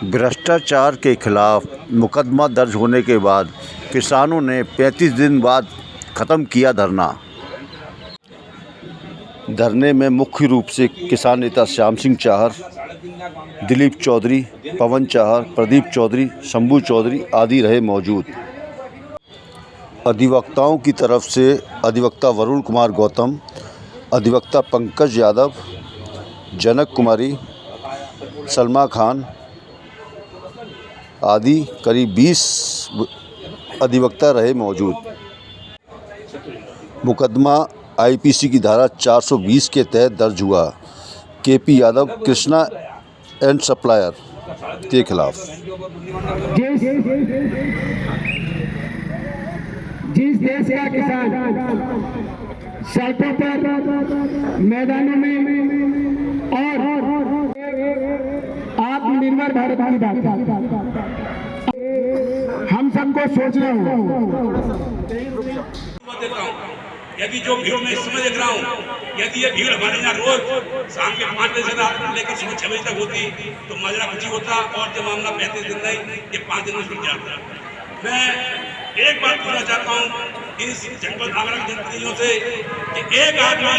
भ्रष्टाचार के खिलाफ मुकदमा दर्ज होने के बाद किसानों ने 35 दिन बाद ख़त्म किया धरना। धरने में मुख्य रूप से किसान नेता श्याम सिंह चाहर, दिलीप चौधरी, पवन चाहर, प्रदीप चौधरी, शंभू चौधरी आदि रहे मौजूद। अधिवक्ताओं की तरफ से अधिवक्ता वरुण कुमार गौतम, अधिवक्ता पंकज यादव, जनक कुमारी, सलमा खान आदि करीब 20 अधिवक्ता रहे मौजूद। मुकदमा आईपीसी की धारा 420 के तहत दर्ज हुआ KP Yadav, Krishna and supplier के खिलाफ। जिस देश का किसान सड़कों पर, मैदानों में और आत्मनिर्भर भारत की बात हम सबको सोचना होगा। यदि जो भीड़ में इस समय देख रहा हूँ, यदि ये भीड़ हमारे यहाँ रोज शाम के 5 बजे से रात लेकर सुबह 6 बजे तक होती तो मजरा कुछ ही होता और जब मामला 35 दिन नहीं ये 5 दिन में छूट जाता। मैं एक बात कहना चाहता हूँ इस जनपद आगरा के जनप्रतिनिधियों से कि एक आदमी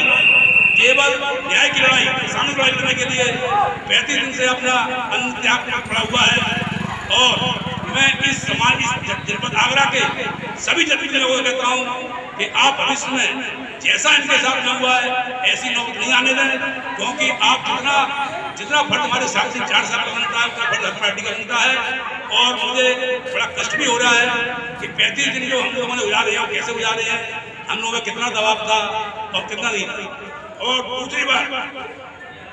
केवल न्याय की लड़ाई, किसानों की लड़ाई लड़ने के लिए 35 दिन से अपना अन्न त्याग पड़ा हुआ है। और मैं इस समाज, इस जनपद आगरा के सभी जनप्रतिनिधियों को कहता हूँ कि आप भविष्य में जैसा इनके साथ में हुआ है ऐसी नौबत नहीं आने दें, क्योंकि आप जितना फर्ज हमारे साथ से 4 साल का बनता है उतना फर्ज हर पार्टी का बनता है। और मुझे बड़ा कष्ट भी हो रहा है कि 35 दिन जो हम लोगों ने गुजार रहे हैं कैसे गुजार रहे हैं, हम लोगों में कितना दबाव था और कितना नहीं था। और दूसरी बात,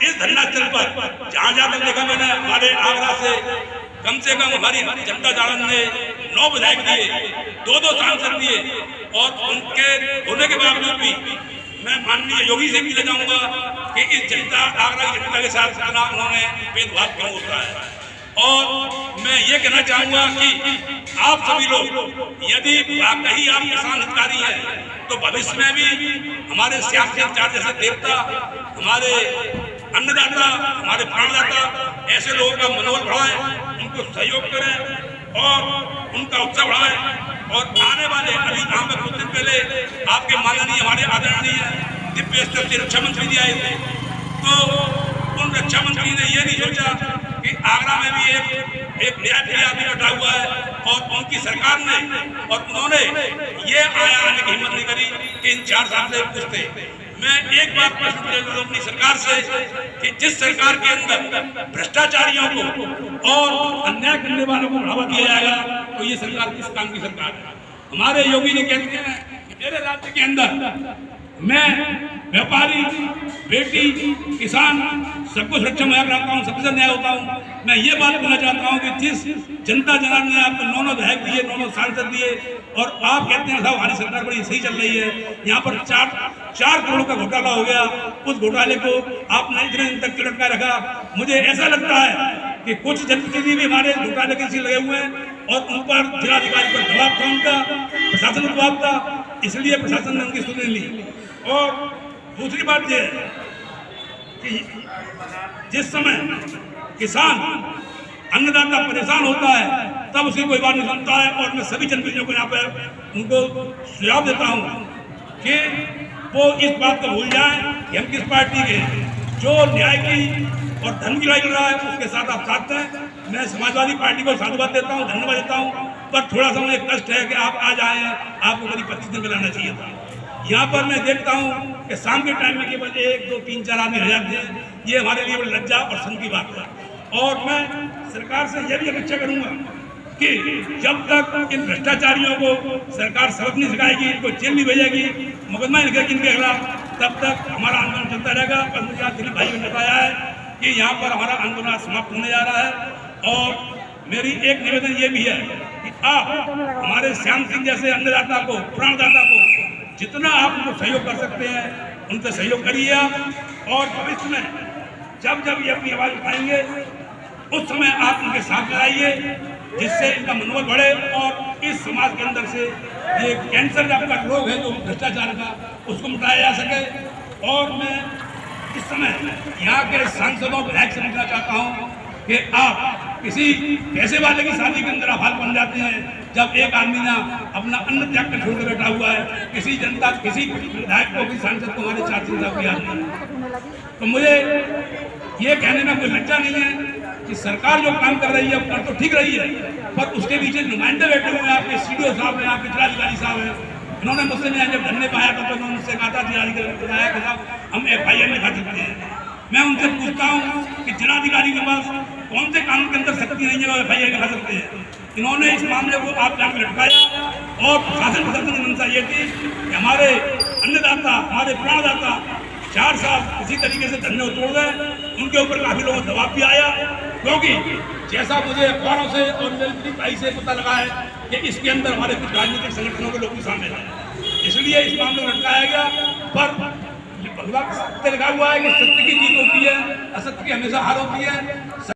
इस धरना स्थल पर जहाँ जहाँ तक देखा मैंने, हमारे आगरा से कम हमारी जनता दल ने 9 विधायक दिए, 2 सांसद दिए और उनके होने के बावजूद भी मैं माननीय योगी से भी ले जाऊंगा कि इस जनता, आगरा की जनता के साथ उन्होंने भेदभाव क्यों होता है। और मैं ये कहना चाहूंगा कि आप सभी लोग यदि वाकई आप किसान हितकारी हैं तो भविष्य में भी हमारे श्याम सिंह चाहर जैसे देवता, हमारे अन्नदाता, हमारे प्राणदाता, ऐसे लोगों का मनोबल बढ़ाएं, उनको सहयोग करें और उनका उत्साह बढ़ाएं। और आने वाले अभी यहाँ पर कुछ दिन पहले आपके माननीय हमारे आदरणीय दिव्य स्तर से रक्षा मंत्री जी आए थे, तो उन रक्षा मंत्री ने ये नहीं सोचा कि आगरा में भी एक न्याय आदमी बैठा हुआ है और उनकी सरकार ने और उन्होंने ये आने की हिम्मत नहीं करी कि इन 4 साल से पूछते। मैं एक बात प्रश्न करूंगा अपनी सरकार से कि जिस सरकार के अंदर भ्रष्टाचारियों को और अन्याय करने वालों को बढ़ावा दिया जाएगा तो ये सरकार किस काम की सरकार है। हमारे योगी जी कहते हैं कि मेरे राज्य के अंदर मैं व्यापारी, बेटी, किसान सबको सुरक्षा मुहैया कराता हूँ, सबसे न्याय होता हूँ। मैं ये बात कहना चाहता हूँ कि जिस जनता जनार्दन ने आपको 9 विधायक दिए, 9 सांसद दिए और आप कहते हैं साहब हमारी सरकार बड़ी सही चल रही है, यहाँ पर 4 करोड़ का घोटाला हो गया, उस घोटाले को आपने इतने दिन तक लटका रखा। मुझे ऐसा लगता है कि कुछ जनप्रतिनिधि भी हमारे घोटाले के लगे हुए हैं और उन पर जिलाधिकारी पर दबाव था, उनका प्रशासन पर दबाव था, इसलिए प्रशासन ने उनकी सुनी ली। और दूसरी बात यह है कि जिस समय किसान अन्नदाता परेशान होता है तब उसकी कोई बात नहीं सुनता है। और मैं सभी जनप्रतिनिधियों को यहाँ पर उनको सुझाव देता हूँ कि वो इस बात को भूल जाएं कि हम किस पार्टी के, जो न्याय की और धर्म की लड़ाई लड़ रहा है उसके साथ आप साथ हैं। मैं समाजवादी पार्टी को साधुवाद देता हूँ, धन्यवाद देता हूँ, पर थोड़ा सा मुझे कष्ट है कि आप आज आए हैं, आपको करीब 25 दिन में लाना चाहिए था। यहाँ पर मैं देखता हूँ कि शाम के टाइम में केवल 1, 2, 3, 4 आदमी रह जाते हैं। ये हमारे लिए बड़ी लज्जा और शर्म की बात है। और मैं सरकार से यह भी अपेक्षा करूँगा कि जब तक इन भ्रष्टाचारियों को सरकार सबक नहीं सिखाएगी, इनको जेल नहीं भेजेगी, मुकदमा नहीं लिखेगी इनके खिलाफ, तब तक हमारा आंदोलन चलता रहेगा। पर मुझे आज दिलीप भाई ने बताया है कि यहाँ पर हमारा आंदोलन समाप्त होने जा रहा है। और मेरी एक निवेदन ये भी है कि आप हमारे श्याम सिंह जैसे अन्नदाता को, प्राणदाता को जितना आप उनको सहयोग कर सकते हैं उनसे सहयोग करिए आप। और भविष्य में जब ये अपनी आवाज़ उठाएंगे उस समय आप उनके साथ लगाइए, जिससे इनका मनोबल बढ़े और इस समाज के अंदर से ये कैंसर का रोग है जो भ्रष्टाचार का, उसको मिटाया जा सके। और मैं इस समय यहाँ के सांसदों विधायक से पूछना चाहता हूँ कि आप किसी पैसे वाले की शादी के अंदर हाल बन जाते हैं जब एक आदमी ना अपना अन्न त्याग कर छोड़ कर बैठा हुआ है, किसी जनता किसी विधायक को भी सांसद को हमारे 4 साल की याद नहीं। तो मुझे ये कहने में कोई लज्जा नहीं है कि सरकार जो काम कर रही है कर तो ठीक रही है, पर उसके पीछे नुमाइंदे बैठे हुए हैं, आपके सीडीओ साहब हैं, आपके जिलाधिकारी साहब हैं। इन्होंने मुझसे नहीं जब धरने पर आया था तो उन्होंने मुझसे कहा था जिलाधिकारी बताया कि साहब हम FIR लिखा सकते हैं। मैं उनसे पूछता हूँ कि जिलाधिकारी के पास कौन से कानून के अंदर शक्ति नहीं है वो FIR लिखा सकते हैं। इन्होंने इस मामले को आप जाकर लटकाया और प्रशासन प्रशासन की मंशा ये थी कि हमारे अन्नदाता हमारे प्राणदाता 4 साल किसी तरीके से धरने तोड़ गए। उनके ऊपर काफी लोगों का दबाव भी आया, क्योंकि जैसा मुझे अखबारों से और मेरी भाई से पता लगा है कि इसके अंदर हमारे कुछ राजनीतिक संगठनों के लोग भी शामिल हैं, इसलिए इस मामले को लटकाया गया। पर भगवा सत्य लिखा हुआ है कि सत्य की जीत होती है, असत्य की हमेशा हार होती है।